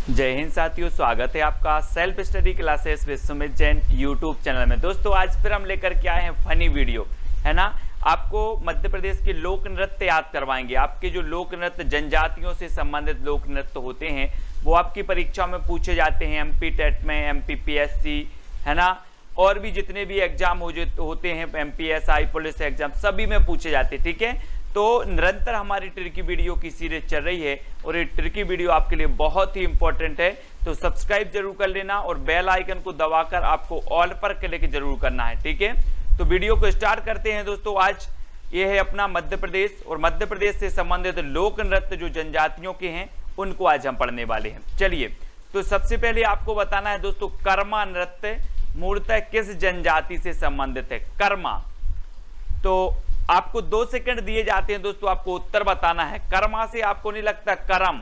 जय हिंद साथियों, स्वागत है आपका self study classes with Sumit Jain YouTube channel में। दोस्तों आज फिर हम लेकर के आए हैं फनी वीडियो, है ना। आपको मध्य प्रदेश के लोक नृत्य याद करवाएंगे। आपके जो लोक नृत्य जनजातियों से संबंधित लोक नृत्य होते हैं वो आपकी परीक्षा में पूछे जाते हैं, एमपी टेट में, एमपी पीएससी, है ना, और भी जितने भी एग्जाम होते हैं, एमपीएसआई पुलिस एग्जाम, सभी में पूछे जाते हैं। ठीक है, तो निरंतर हमारी ट्रिकी वीडियो की सीरीज चल रही है और ये ट्रिकी वीडियो आपके लिए बहुत ही इंपॉर्टेंट है, तो सब्सक्राइब जरूर कर लेना और बेल आइकन को दबाकर आपको ऑल पर क्लिक जरूर करना है। ठीक है, तो वीडियो को स्टार्ट करते हैं। दोस्तों आज ये है अपना मध्य प्रदेश और मध्य प्रदेश से संबंधित लोक नृत्य जो जनजातियों के हैं उनको आज हम पढ़ने वाले हैं। चलिए, तो सबसे पहले आपको बताना है दोस्तों, कर्मा नृत्य मूलतः किस जनजाति से संबंधित है। कर्मा, तो आपको 2 सेकंड दिए जाते हैं दोस्तों, आपको उत्तर बताना है। कर्मा से आपको नहीं लगता करम,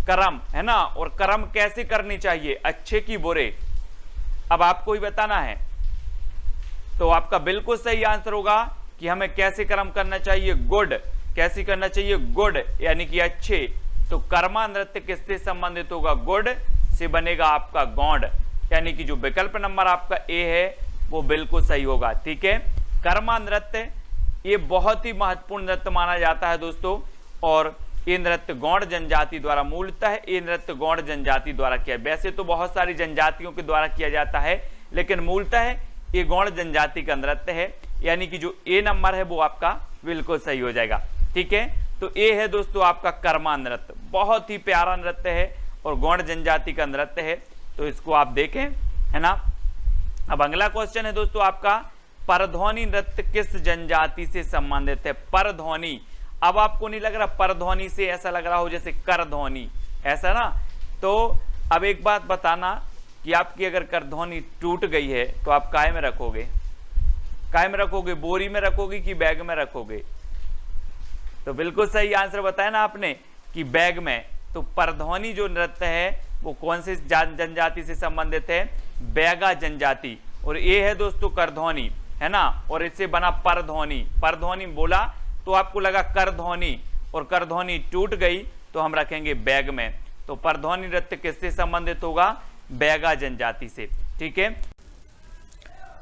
करम है ना, और करम कैसे करनी चाहिए, अच्छे की बुरे, अब आपको ही बताना है। तो आपका बिल्कुल सही आंसर होगा कि हमें कैसे कर्म करना चाहिए, गुड। कैसे करना चाहिए, गुड, यानी कि अच्छे। तो कर्मा नृत्य किससे संबंधित होगा, गुड से बनेगा आपका गौंड, यानी कि जो विकल्प नंबर आपका ए है वो बिल्कुल सही होगा। ठीक है, कर्मा नृत्य ये बहुत ही महत्वपूर्ण नृत्य माना जाता है दोस्तों, और ये नृत्य गौंड जनजाति द्वारा, मूलतः ये नृत्य गौंड जनजाति द्वारा किया। वैसे तो बहुत सारी जनजातियों के द्वारा किया जाता है, लेकिन मूलतः ये गौंड जनजाति का नृत्य है, यानी कि जो ए नंबर है वो आपका बिल्कुल सही हो जाएगा। ठीक है, तो ए है दोस्तों आपका कर्मा नृत्य, बहुत ही प्यारा नृत्य है और गौंड जनजाति का नृत्य है, तो इसको आप देखें, है ना। अब अगला क्वेश्चन है दोस्तों आपका, परध्वनि नृत्य किस जनजाति से संबंधित है। परध्वनि, अब आपको नहीं लग रहा परध्वनि से ऐसा लग रहा हो जैसे करध्वनि, ऐसा ना। तो अब एक बात बताना कि आपकी अगर करध्वनि टूट गई है तो आप काय में रखोगे, काय में रखोगे, बोरी में रखोगे कि बैग में रखोगे। तो बिल्कुल सही आंसर बताया ना आपने कि बैग में। तो परध्वनि जो नृत्य है वो कौन से जनजाति से संबंधित है, बैगा जनजाति, और ये है दोस्तों करध्वनि, है ना, और इससे बना परध्वनि। परध्वनि बोला तो आपको लगा करध्वनि, और करध्वनि टूट गई तो हम रखेंगे बैग में। तो परध्वनि नृत्य किससे संबंधित होगा, बैगा जनजाति से। ठीक है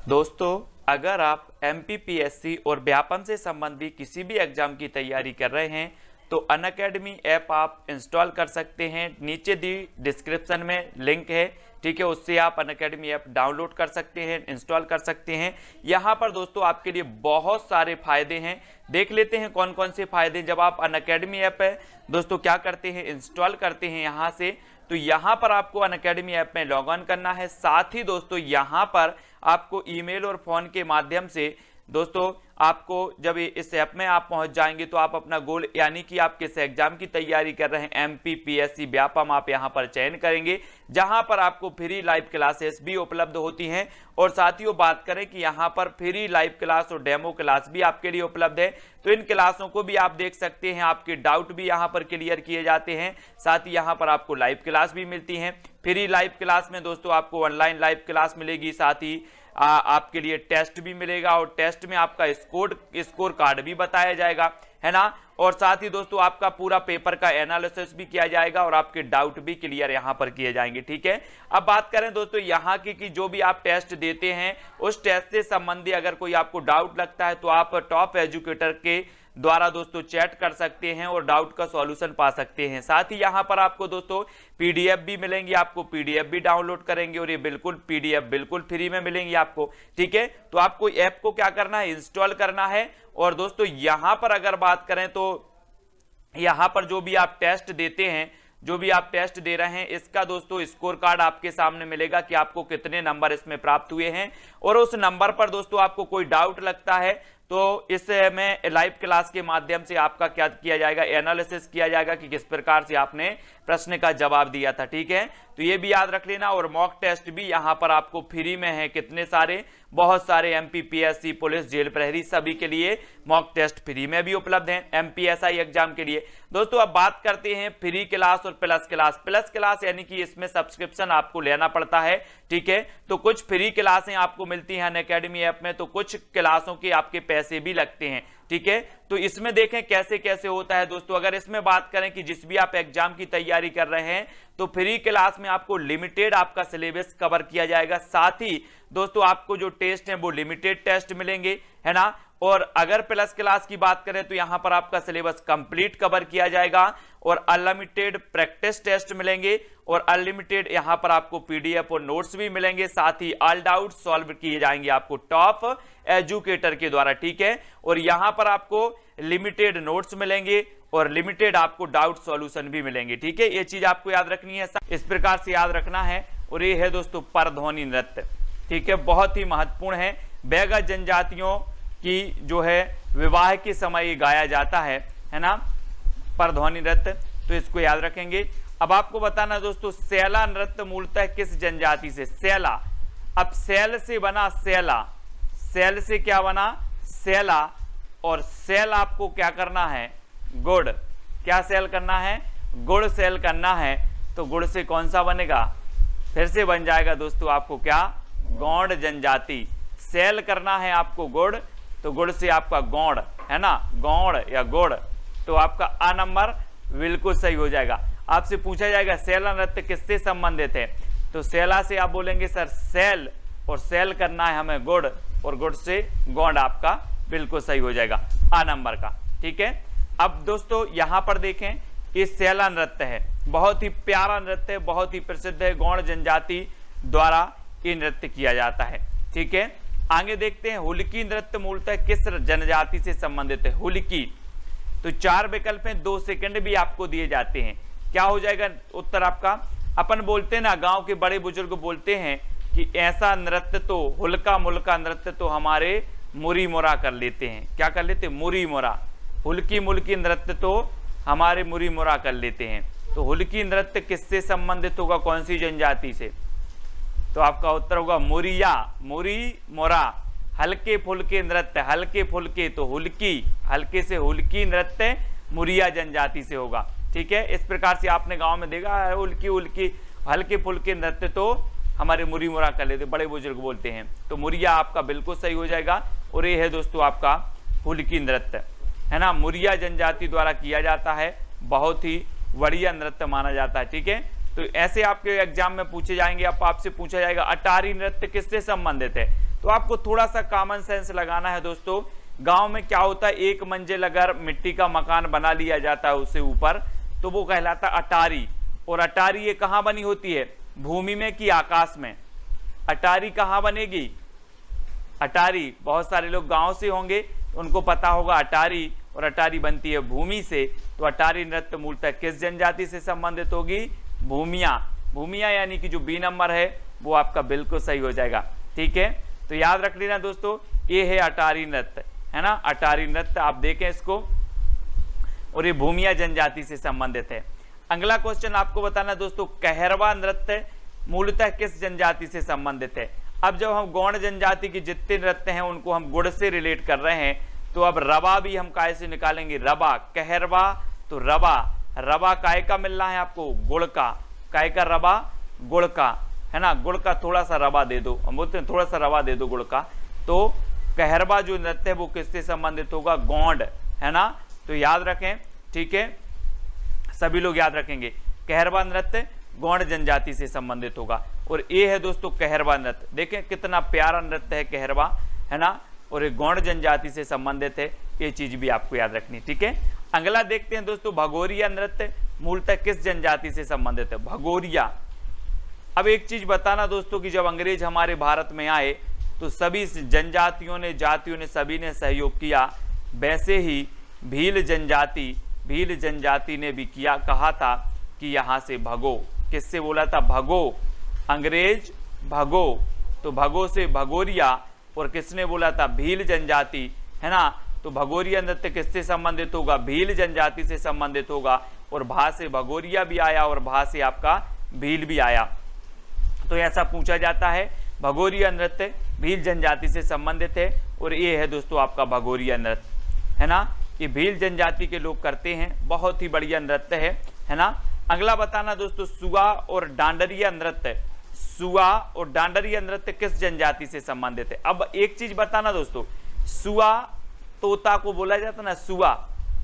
दोस्तों, अगर आप एमपीपीएससी और व्यापम से संबंधित किसी भी एग्जाम की तैयारी कर रहे हैं तो अनअकैडमी ऐप आप इंस्टॉल कर सकते हैं, नीचे दी डिस्क्रिप्शन में लिंक है। ठीक है, उससे आप अनअकैडमी ऐप डाउनलोड कर सकते हैं, इंस्टॉल कर सकते हैं। यहाँ पर दोस्तों आपके लिए बहुत सारे फायदे हैं, देख लेते हैं कौन कौन से फायदे। जब आप अनअकैडमी ऐप है दोस्तों क्या करते हैं, इंस्टॉल करते हैं यहाँ से, तो यहाँ पर आपको अनअकैडमी ऐप में लॉग इन करना है। साथ ही दोस्तों यहाँ पर आपको ईमेल और फोन के माध्यम से दोस्तों आपको जब इस ऐप में आप पहुंच जाएंगे तो आप अपना गोल, यानी कि आप किस एग्जाम की तैयारी कर रहे हैं, एमपी पीएससी व्यापम, आप यहां पर चयन करेंगे, जहां पर आपको फ्री लाइव क्लासेस भी उपलब्ध होती हैं। और साथियों बात करें कि यहां पर फ्री लाइव क्लास और डेमो क्लास भी आपके लिए उपलब्ध है, तो इन क्लासों को भी आप देख सकते हैं, आपके डाउट भी यहां पर क्लियर किए जाते हैं। साथ ही यहां पर आपको लाइव क्लास भी मिलती है। फ्री लाइव क्लास में दोस्तों आपको ऑनलाइन लाइव क्लास मिलेगी, साथ ही आपके लिए टेस्ट भी मिलेगा, और टेस्ट में आपका स्कोर कार्ड भी बताया जाएगा, है ना। और साथ ही दोस्तों आपका पूरा पेपर का एनालिसिस भी किया जाएगा और आपके डाउट भी क्लियर यहां पर किए जाएंगे। ठीक है, अब बात करें दोस्तों यहां की कि जो भी आप टेस्ट देते हैं उस टेस्ट से संबंधी अगर कोई आपको डाउट लगता है तो आप टॉप एजुकेटर के द्वारा दोस्तों चैट कर सकते हैं और डाउट का सॉल्यूशन पा सकते हैं। साथ ही यहां पर आपको दोस्तों पीडीएफ भी मिलेंगी, आपको पीडीएफ भी डाउनलोड करेंगे और ये बिल्कुल पीडीएफ बिल्कुल फ्री में मिलेंगी आपको। ठीक है, तो आपको ऐप को क्या करना है, इंस्टॉल करना है। और दोस्तों यहां पर अगर बात करें तो यहां पर जो भी आप टेस्ट देते हैं, जो भी आप टेस्ट दे रहे हैं, इसका दोस्तों स्कोर कार्ड आपके सामने मिलेगा कि आपको कितने नंबर इसमें प्राप्त हुए हैं। और उस नंबर पर दोस्तों आपको कोई डाउट लगता है तो इसमें लाइव क्लास के माध्यम से आपका क्या किया जाएगा, एनालिसिस किया जाएगा कि किस प्रकार से आपने प्रश्न का जवाब दिया था। ठीक है, तो ये भी याद रख लेना। और मॉक टेस्ट भी यहाँ पर आपको फ्री में है, कितने सारे, बहुत सारे, एमपीपीएससी पुलिस जेल प्रहरी सभी के लिए मॉक टेस्ट फ्री में भी उपलब्ध हैं, एमपीएसआई एग्जाम के लिए। दोस्तों अब बात करते हैं फ्री क्लास और प्लस क्लास। प्लस क्लास यानी कि इसमें सब्सक्रिप्शन आपको लेना पड़ता है। ठीक है, तो कुछ फ्री क्लासें आपको मिलती हैं अनअकैडमी ऐप में, तो कुछ क्लासों के आपके पैसे भी लगते हैं। ठीक है। तो इसमें देखें कैसे कैसे होता है दोस्तों। अगर इसमें बात करें कि जिस भी आप एग्जाम की तैयारी कर रहे हैं तो फ्री क्लास में आपको लिमिटेड आपका सिलेबस कवर किया जाएगा, साथ ही दोस्तों आपको जो टेस्ट हैं वो लिमिटेड टेस्ट मिलेंगे, है ना। और अगर प्लस क्लास की बात करें तो यहां पर आपका सिलेबस कंप्लीट कवर किया जाएगा और अनलिमिटेड प्रैक्टिस टेस्ट मिलेंगे और अनलिमिटेड यहां पर आपको पीडीएफ और नोट्स भी मिलेंगे, साथ ही ऑल डाउट सॉल्व किए जाएंगे आपको टॉप एजुकेटर के द्वारा, ठीक है। और यहां पर आपको लिमिटेड नोट्स मिलेंगे और लिमिटेड आपको डाउट सॉल्यूशन भी मिलेंगे, ठीक है। ये चीज आपको याद रखनी है, इस प्रकार से याद रखना है। और ये है दोस्तों परध्वनि नृत्य, ठीक है, बहुत ही महत्वपूर्ण है। बैगा जनजातियों की जो है विवाह के समय ये गाया जाता है ना, परध्वनि नृत्य, तो इसको याद रखेंगे। अब आपको बताना दोस्तों सैला नृत्य मूलतः किस जनजाति से, सैला, अब सैल से बना सैला, सैल से क्या बना सैला, और सैल आपको क्या करना है गुड़, क्या सेल करना है गुड़ सेल करना है, तो गुड़ से कौन सा बनेगा, फिर से बन जाएगा दोस्तों आपको क्या गौड़ जनजाति। सेल करना है आपको गुड़, तो गुड़ से आपका गौड़, है ना, गौड़ या गुड़, तो आपका आ नंबर बिल्कुल सही हो जाएगा। आपसे पूछा जाएगा सैला नृत्य किससे संबंधित है, तो सैला से आप बोलेंगे सर सेल, और सेल करना है हमें गुड़, और गुड़ से गौड़ आपका बिल्कुल सही हो जाएगा आ नंबर का, ठीक है। अब दोस्तों यहां पर देखें ये सैला नृत्य है, बहुत ही प्यारा नृत्य है, बहुत ही प्रसिद्ध है, गौड़ जनजाति द्वारा ये नृत्य किया जाता है, ठीक है। आगे देखते हैं हुलकी नृत्य मूलतः किस जनजाति से संबंधित है, हुलकी, तो 4 विकल्प हैं, 2 सेकंड भी आपको दिए जाते हैं। क्या हो जाएगा उत्तर आपका, अपन बोलते हैं ना, गांव के बड़े बुजुर्ग बोलते हैं कि ऐसा नृत्य तो हुलका मुल्का नृत्य तो हमारे मुरी मुरा कर लेते हैं, क्या कर लेते, मुरी मुरा, हुलकी मुल्की नृत्य तो हमारे मुरी मुरा कर लेते हैं। तो हुलकी नृत्य किससे संबंधित होगा, कौन सी जनजाति से, तो आपका उत्तर होगा मुरिया, मुरी मोरा, हल्के फुल्के नृत्य, हल्के फुल्के तो हुलकी, हल्के से हुलकी नृत्य मुरिया जनजाति से होगा, ठीक है। इस प्रकार से आपने गांव में देखा है हुलकी उल्की हल्के फुल्के नृत्य तो हमारे मुरी मुरा कर लेते, बड़े बुजुर्ग बोलते हैं, तो मुरिया आपका बिल्कुल सही हो जाएगा। और ये है दोस्तों आपका हुलकी नृत्य, है ना, मुरिया जनजाति द्वारा किया जाता है, बहुत ही बढ़िया नृत्य माना जाता है, ठीक है। तो ऐसे आपके एग्जाम में पूछे जाएंगे, आपसे पूछा जाएगा अटारी नृत्य किससे संबंधित है, तो आपको थोड़ा सा कॉमन सेंस लगाना है दोस्तों। गांव में क्या होता है, एक मंजिल अगर मिट्टी का मकान बना लिया जाता है उससे ऊपर, तो वो कहलाता अटारी। और अटारी ये कहां बनी होती है, भूमि में कि आकाश में, अटारी कहां बनेगी, अटारी बहुत सारे लोग गांव से होंगे, उनको पता होगा अटारी, और अटारी बनती है भूमि से। तो अटारी नृत्य मूलतः किस जनजाति से संबंधित होगी, भूमिया, भूमिया यानी कि जो बी नंबर है वो आपका बिल्कुल सही हो जाएगा, ठीक है। तो याद रख लेना दोस्तों ये है अटारी नृत्य, है ना, अटारी नृत्य आप देखें इसको, और ये भूमिया जनजाति से संबंधित है। अगला क्वेश्चन आपको बताना दोस्तों कहरवा नृत्य मूलतः किस जनजाति से संबंधित है। अब जब हम गौड़ जनजाति की जितने नृत्य हैं उनको हम गुड़ से रिलेट कर रहे हैं, तो अब रबा भी हम काय से निकालेंगे, रबा, कहरवा तो रबा, रबा काय का मिल रहा है आपको, गुड़ का, काय का रबा गुड़ का, है ना, गुड़ का थोड़ा सा रबा दे दो, हम बोलते हैं थोड़ा सा रबा दे दो गुड़ का। तो कहरवा जो नृत्य है वो किससे संबंधित होगा, गौंड, है ना, तो याद रखें, ठीक है, सभी लोग याद रखेंगे कहरवा नृत्य गौड़ जनजाति से संबंधित होगा। और ये है दोस्तों कहरवा नृत्य, देखें कितना प्यारा नृत्य है कहरवा, है ना, और ये गौड़ जनजाति से संबंधित है, ये चीज भी आपको याद रखनी, ठीक है। अगला देखते हैं दोस्तों भगोरिया नृत्य मूलतः किस जनजाति से संबंधित है, भगोरिया। अब एक चीज बताना दोस्तों कि जब अंग्रेज हमारे भारत में आए तो सभी जनजातियों ने, जातियों ने, सभी ने सहयोग किया, वैसे ही भील जनजाति ने भी किया, कहा था कि यहाँ से भगो, किससे बोला था, भगो, अंग्रेज भगो, तो भगो से भगोरिया, और किसने बोला था, भील जनजाति, है ना, तो भगोरिया नृत्य किससे संबंधित होगा, भील जनजाति से संबंधित होगा। और भा से भगोरिया भी आया और भा से आपका भील भी आया, तो ऐसा पूछा जाता है। भगोरिया नृत्य भील जनजाति से संबंधित है, और ये है दोस्तों आपका भगोरिया नृत्य, है ना, ये भील जनजाति के लोग करते हैं, बहुत ही बढ़िया नृत्य है ना। अगला बताना दोस्तों सुआ और डांडरिया नृत्य, सुआ और डांडरिया नृत्य किस जनजाति से संबंधित है। अब एक चीज बताना दोस्तों, सुआ तोता को बोला जाता ना सुआ,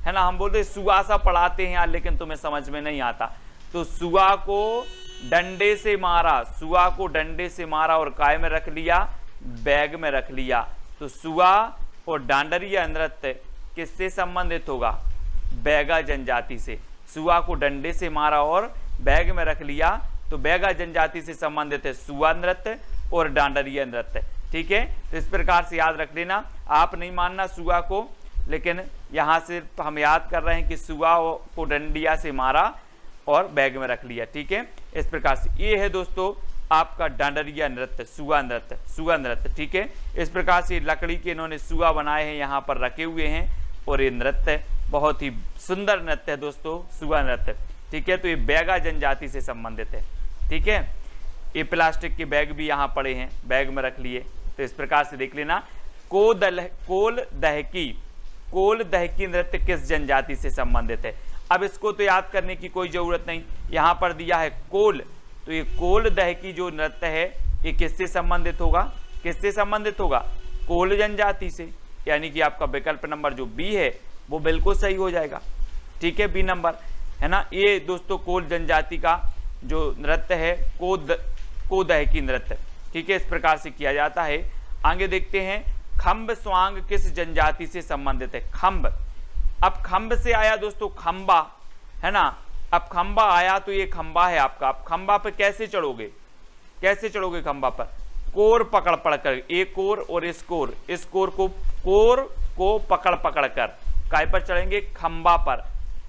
है ना, हम बोलते सुआ सा पढ़ाते हैं यार, लेकिन तुम्हें समझ में नहीं आता। तो सुआ को डंडे से मारा, सुआ को डंडे से मारा और काय में रख लिया, बैग में रख लिया। तो सुआ और डांडरिया नृत्य किससे संबंधित होगा? बैगा जनजाति से। सुआ को डंडे से मारा और बैग में रख लिया, तो बैगा जनजाति से संबंधित है सुआ नृत्य और डांडरिया नृत्य। ठीक है, तो इस प्रकार से याद रख लेना। आप नहीं मानना सुआ को, लेकिन यहाँ से हम याद कर रहे हैं कि सुआ को डंडिया से मारा और बैग में रख लिया। ठीक है, इस प्रकार से ये है दोस्तों आपका डांडरिया नृत्य, सुआ नृत्य, सुआ नृत्य। ठीक है, इस प्रकार से लकड़ी के इन्होंने सुआ बनाए हैं, यहाँ पर रखे हुए हैं, और ये नृत्य बहुत ही सुंदर नृत्य है दोस्तों, सुआ नृत्य। ठीक है, तो ये बैगा जनजाति से संबंधित है। ठीक है, ये प्लास्टिक के बैग भी यहाँ पड़े हैं, बैग में रख लिए। तो इस प्रकार से देख लेना। कोल दहकी नृत्य किस जनजाति से संबंधित है? अब इसको तो याद करने की कोई जरूरत नहीं, यहाँ पर दिया है कोल, तो ये कोल दहकी जो नृत्य है ये किससे संबंधित होगा? किससे संबंधित होगा? कोल जनजाति से, यानी कि आपका विकल्प नंबर जो बी है वो बिल्कुल सही हो जाएगा। ठीक है, बी नंबर, है ना। ये दोस्तों कोल जनजाति का जो नृत्य है कोदहकी नृत्य। ठीक है, इस प्रकार से किया जाता है। आगे देखते हैं, खम्ब स्वांग किस जनजाति से संबंधित है? खम्ब, अब खम्ब से आया दोस्तों खम्बा, है ना। अब खम्बा आया तो ये खम्बा है आपका। अब खम्बा पे कैसे चढ़ोगे? कैसे चढ़ोगे खम्बा पर? कोर पकड़ पकड़, एक कोर और इस कोर को पकड़ पकड़ कर काय पर चढ़ेंगे? खम्बा पर।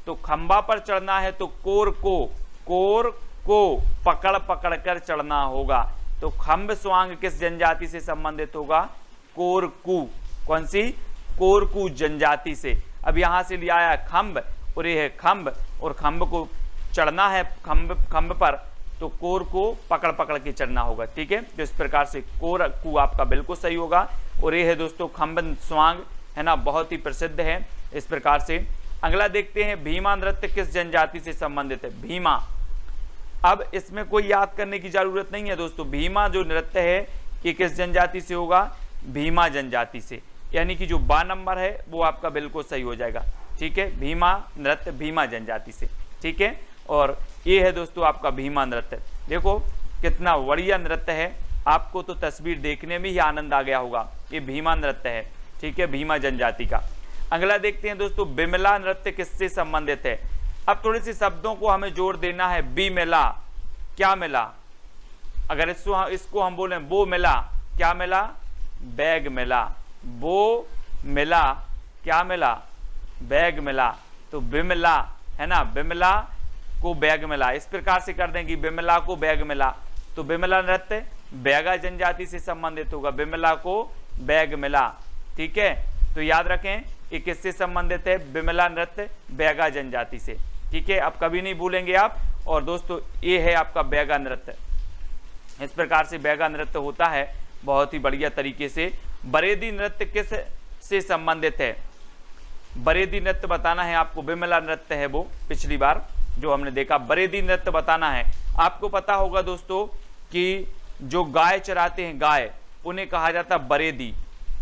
तो खम्बा पर चढ़ना है तो कोर को पकड़ पकड़ कर चढ़ना होगा। तो खम्ब स्वांग किस जनजाति से संबंधित होगा? कोरकू। कौन सी? कोरकू जनजाति से। अब यहां से लिया आया खम्ब और ये है खम्ब, और खम्ब को चढ़ना है खम्ब पर, तो कोर को पकड़ पकड़ के चढ़ना होगा। ठीक है, तो इस प्रकार से कोरकू आपका बिल्कुल सही होगा। और ये है दोस्तों खम्ब स्वांग, है ना, बहुत ही प्रसिद्ध है। इस प्रकार से अगला देखते हैं, भीमा नृत्य किस जनजाति से संबंधित है? भीमा, अब इसमें कोई याद करने की जरूरत नहीं है दोस्तों। भीमा जो नृत्य है ये किस जनजाति से होगा? भीमा जनजाति से, यानी कि जो बा नंबर है वो आपका बिल्कुल सही हो जाएगा। ठीक है, भीमा नृत्य भीमा जनजाति से। ठीक है, और ये है दोस्तों आपका भीमा नृत्य। देखो कितना बढ़िया नृत्य है, आपको तो तस्वीर देखने में ही आनंद आ गया होगा। ये भीमा नृत्य है। ठीक है, भीमा जनजाति का। अगला देखते हैं दोस्तों, बिमला नृत्य किससे संबंधित है? अब थोड़े से शब्दों को हमें जोड़ देना है। बी मिला, क्या मिला? अगर इसको हम बोले वो मिला, क्या मिला? बैग मिला। वो मिला, क्या मिला? बैग मिला। तो बिमला, है ना, बिमला को बैग मिला। इस प्रकार से कर देंगे, बिमला को बैग मिला। तो बिमला नृत्य बैगा जनजाति से संबंधित होगा, बिमला को बैग मिला। ठीक है, तो याद रखें ये किससे संबंधित है? बिमला नृत्य बैगा जनजाति से। ठीक है, अब कभी नहीं भूलेंगे आप। और दोस्तों ये है आपका बैगा नृत्य। इस प्रकार से बैगा नृत्य होता है बहुत ही बढ़िया तरीके से। बरेदी नृत्य किस से संबंधित है? बरेदी नृत्य बताना है आपको। बिमला नृत्य है वो, पिछली बार जो हमने देखा। बरेदी नृत्य बताना है। आपको पता होगा दोस्तों कि जो गाय चराते हैं, गाय, उन्हें कहा जाता है बरेदी।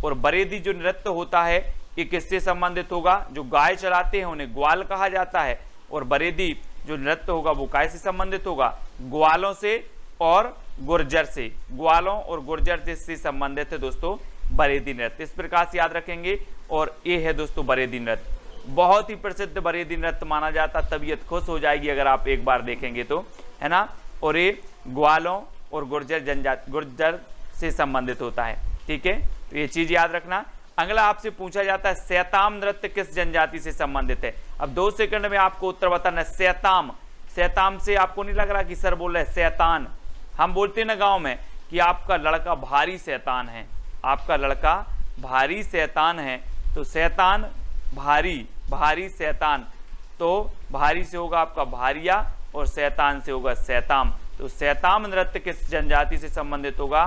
और बरेदी जो नृत्य होता है ये किससे संबंधित होगा? जो गाय चराते हैं उन्हें ग्वाल कहा जाता है। और बरेदी जो नृत्य होगा वो काय से संबंधित होगा? ग्वालों से और गुर्जर से। ग्वालों और गुर्जर से संबंधित है दोस्तों बरेदी नृत्य। इस प्रकार से याद रखेंगे। और ये है दोस्तों बरेदी नृत्य, बहुत ही प्रसिद्ध बरेदी नृत्य माना जाता। तबीयत खुश हो जाएगी अगर आप एक बार देखेंगे तो, है ना। और ये ग्वालों और गुर्जर से संबंधित होता है। ठीक है, तो ये चीज याद रखना। अगला आपसे पूछा जाता है, सैताम नृत्य किस जनजाति से संबंधित है? अब 2 सेकंड में आपको उत्तर बताना है। सैताम, सैताम से आपको नहीं लग रहा कि सर बोल रहे शैतान? हम बोलते हैं ना गांव में कि आपका लड़का भारी शैतान है, आपका लड़का भारी शैतान है। तो शैतान भारी, भारी शैतान, तो भारी से होगा आपका भारिया और शैतान से होगा शैताम। तो शैताम नृत्य किस जनजाति से संबंधित होगा?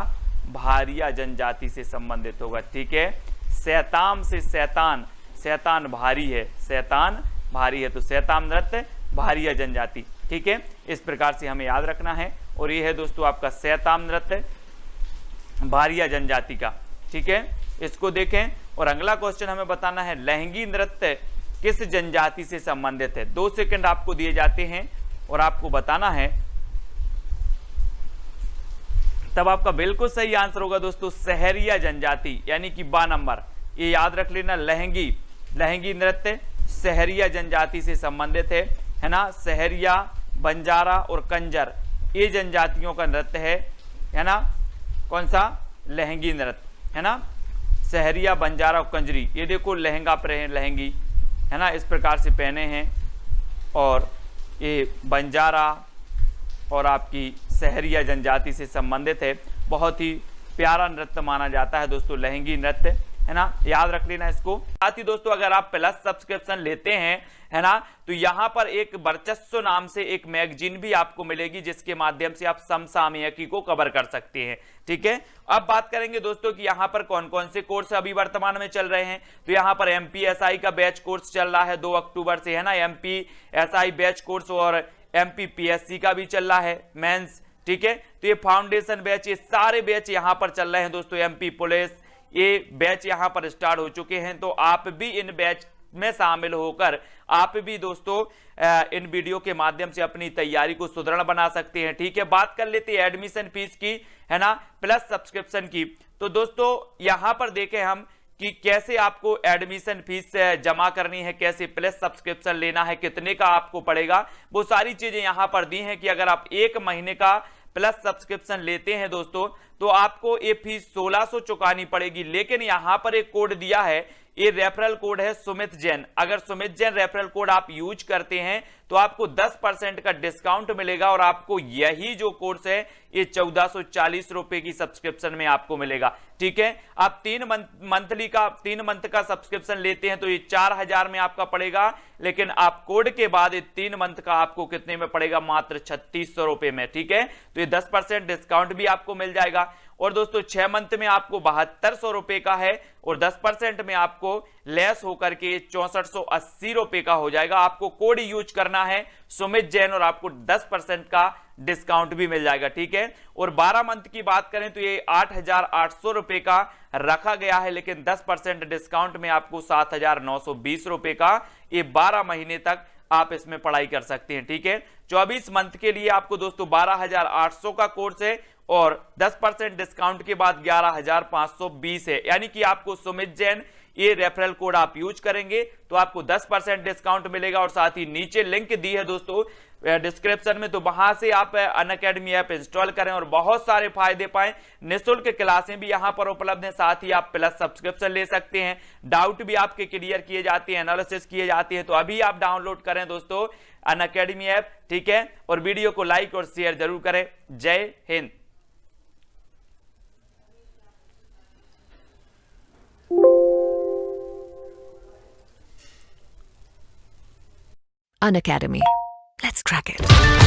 भारिया जनजाति से संबंधित होगा। ठीक है, शैताम से शैतान, शैतान भारी है, शैतान भारी है, तो शैताम नृत्य भारिया जनजाति। ठीक है, इस प्रकार से हमें याद रखना है। और ये है दोस्तों आपका शैताम नृत्य भारिया जनजाति का। ठीक है, इसको देखें और अगला क्वेश्चन हमें बताना है लहंगी नृत्य किस जनजाति से संबंधित है। 2 सेकंड आपको दिए जाते हैं और आपको बताना है, तब आपका बिल्कुल सही आंसर होगा दोस्तों सहरिया जनजाति, यानी कि 12 नंबर। ये याद रख लेना, लहंगी नृत्य सहरिया जनजाति से संबंधित है ना। सहरिया, बंजारा और कंजर ये जनजातियों का नृत्य है ना। कौन सा? लहंगी नृत्य, है ना। सहरिया, बंजारा और कंजरी, ये देखो लहंगा पहने, लहंगी, है ना, इस प्रकार से पहने हैं। और ये बंजारा और आपकी सहरिया जनजाति से संबंधित है। बहुत ही प्यारा नृत्य माना जाता है दोस्तों लहंगी नृत्य, है ना, याद रख लेना इसको। साथ ही दोस्तों अगर आप प्लस सब्सक्रिप्शन लेते हैं, है ना, तो यहां पर एक वर्चस्व नाम से एक मैगजीन भी आपको मिलेगी जिसके माध्यम से आप समसामयिकी को कवर कर सकते हैं। ठीक है, अब बात करेंगे दोस्तों कि यहां पर कौन कौन से कोर्स अभी वर्तमान में चल रहे हैं। तो यहां पर MPSI का बैच कोर्स चल रहा है 2 अक्टूबर से, है ना। MPSI बैच कोर्स और MPPSC का भी चल रहा है मेंस। ठीक है, तो ये फाउंडेशन बैच, ये सारे बैच यहां पर चल रहे हैं दोस्तों। MP पुलिस, ये बैच यहां पर स्टार्ट हो चुके हैं। तो आप भी इन बैच में शामिल होकर आप भी दोस्तों इन वीडियो के माध्यम से अपनी तैयारी को सुदृढ़ बना सकते हैं। ठीक है, बात कर लेते हैं एडमिशन फीस की, है ना, प्लस सब्सक्रिप्शन की। तो दोस्तों यहां पर देखें हम कि कैसे आपको एडमिशन फीस जमा करनी है, कैसे प्लस सब्सक्रिप्शन लेना है, कितने का आपको पड़ेगा, वो सारी चीजें यहां पर दी हैं कि अगर आप 1 महीने का प्लस सब्सक्रिप्शन लेते हैं दोस्तों तो आपको ये फीस 1600 चुकानी पड़ेगी। लेकिन यहां पर एक कोड दिया है, ये रेफरल कोड है सुमित जैन। अगर सुमित जैन रेफरल कोड आप यूज करते हैं तो आपको 10% का डिस्काउंट मिलेगा और आपको यही जो कोर्स है ये 1440 रुपए की सब्सक्रिप्शन में आपको मिलेगा। ठीक है, आप 3 मंथ का सब्सक्रिप्शन लेते हैं तो ये 4000 में आपका पड़ेगा, लेकिन आप कोड के बाद ये 3 मंथ का आपको कितने में पड़ेगा? मात्र 3600 रुपए में। ठीक है, तो ये 10% डिस्काउंट भी आपको मिल जाएगा। और दोस्तों 6 मंथ में आपको 7200 रुपए का है और 10% में आपको लेस होकर के 6480 रुपए का हो जाएगा। आपको कोड यूज करना है सुमित जैन और आपको 10% का डिस्काउंट भी मिल जाएगा। ठीक है, और 12 मंथ की बात करें तो ये 8800 रुपए का रखा गया है, लेकिन 10% डिस्काउंट में आपको 7920 रुपए का ये 12 महीने तक आप इसमें पढ़ाई कर सकते हैं। ठीक है, 24 मंथ के लिए आपको दोस्तों 12800 का कोर्स है और 10% डिस्काउंट के बाद 11520 है। यानी कि आपको सुमित जैन ये रेफरल कोड आप यूज करेंगे तो आपको 10% डिस्काउंट मिलेगा। और साथ ही नीचे लिंक दी है दोस्तों डिस्क्रिप्शन में, तो वहां से आप अनअकैडमी ऐप इंस्टॉल करें और बहुत सारे फायदे पाएं। निःशुल्क क्लासें भी यहां पर उपलब्ध हैं, साथ ही आप प्लस सब्सक्रिप्शन ले सकते हैं, डाउट भी आपके क्लियर किए जाते हैं, एनालिसिस किए जाते हैं। तो अभी आप डाउनलोड करें दोस्तों अनअकैडमी ऐप। ठीक है, और वीडियो को लाइक और शेयर जरूर करें। जय Hind. Unacademy. Let's crack it.